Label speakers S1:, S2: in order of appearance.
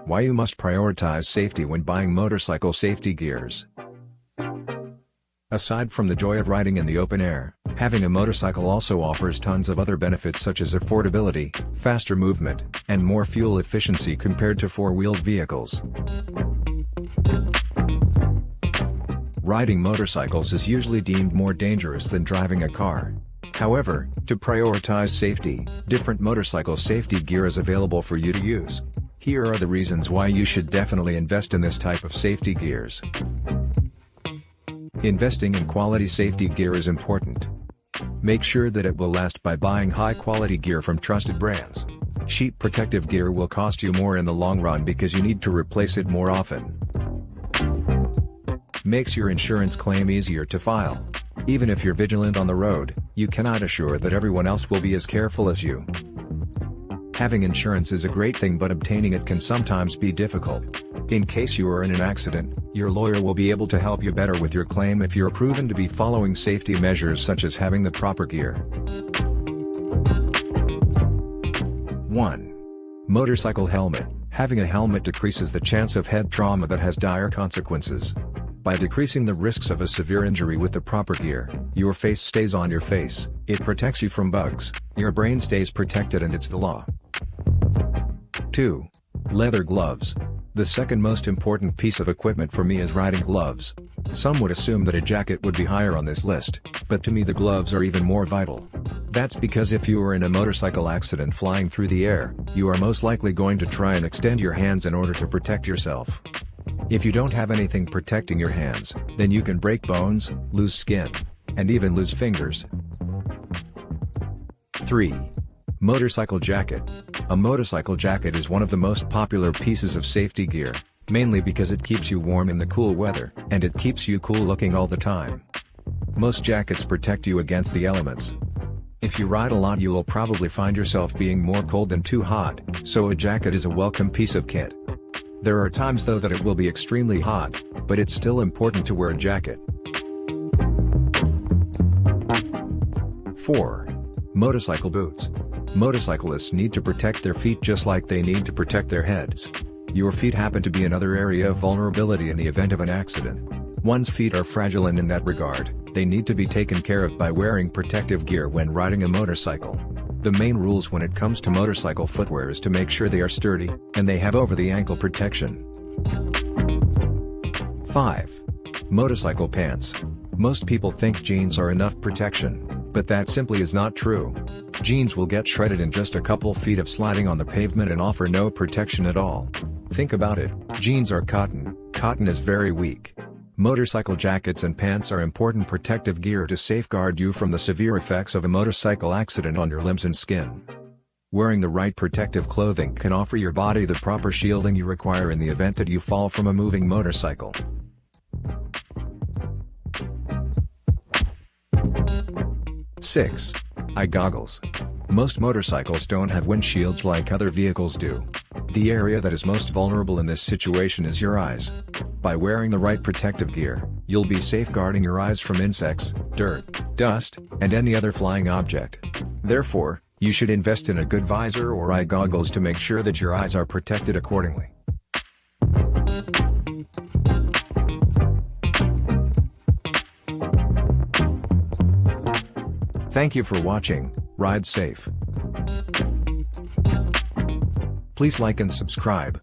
S1: Why you must prioritize safety when buying motorcycle safety gears. Aside from the joy of riding in the open air, having a motorcycle also offers tons of other benefits such as affordability, faster movement, and more fuel efficiency compared to four-wheeled vehicles. Riding motorcycles is usually deemed more dangerous than driving a car. However, to prioritize safety, different motorcycle safety gear is available for you to use. Here are the reasons why you should definitely invest in this type of safety gears. Investing in quality safety gear is important. Make sure that it will last by buying high-quality gear from trusted brands. Cheap protective gear will cost you more in the long run because you need to replace it more often. Makes your insurance claim easier to file. Even if you're vigilant on the road, you cannot assure that everyone else will be as careful as you. Having insurance is a great thing, but obtaining it can sometimes be difficult. In case you are in an accident, your lawyer will be able to help you better with your claim if you're proven to be following safety measures such as having the proper gear. 1. Motorcycle helmet. Having a helmet decreases the chance of head trauma that has dire consequences. By decreasing the risks of a severe injury with the proper gear, your face stays on your face, it protects you from bugs, your brain stays protected, and it's the law. 2. Leather gloves. The second most important piece of equipment for me is riding gloves. Some would assume that a jacket would be higher on this list, but to me the gloves are even more vital. That's because if you are in a motorcycle accident flying through the air, you are most likely going to try and extend your hands in order to protect yourself. If you don't have anything protecting your hands, then you can break bones, lose skin, and even lose fingers. 3. Motorcycle jacket. A motorcycle jacket is one of the most popular pieces of safety gear, mainly because it keeps you warm in the cool weather, and it keeps you cool looking all the time. Most jackets protect you against the elements. If you ride a lot, you will probably find yourself being more cold than too hot, so a jacket is a welcome piece of kit. There are times though that it will be extremely hot, but it's still important to wear a jacket. 4. Motorcycle boots. Motorcyclists need to protect their feet just like they need to protect their heads. Your feet happen to be another area of vulnerability in the event of an accident. One's feet are fragile, and in that regard, they need to be taken care of by wearing protective gear when riding a motorcycle. The main rules when it comes to motorcycle footwear is to make sure they are sturdy, and they have over-the-ankle protection. 5. Motorcycle pants. Most people think jeans are enough protection, but that simply is not true. Jeans will get shredded in just a couple feet of sliding on the pavement and offer no protection at all. Think about it, jeans are cotton. Cotton is very weak. Motorcycle jackets and pants are important protective gear to safeguard you from the severe effects of a motorcycle accident on your limbs and skin. Wearing the right protective clothing can offer your body the proper shielding you require in the event that you fall from a moving motorcycle. 6. Eye goggles. Most motorcycles don't have windshields like other vehicles do. The area that is most vulnerable in this situation is your eyes. By wearing the right protective gear, you'll be safeguarding your eyes from insects, dirt, dust, and any other flying object. Therefore, you should invest in a good visor or eye goggles to make sure that your eyes are protected accordingly. Thank you for watching. Ride safe. Please like and subscribe.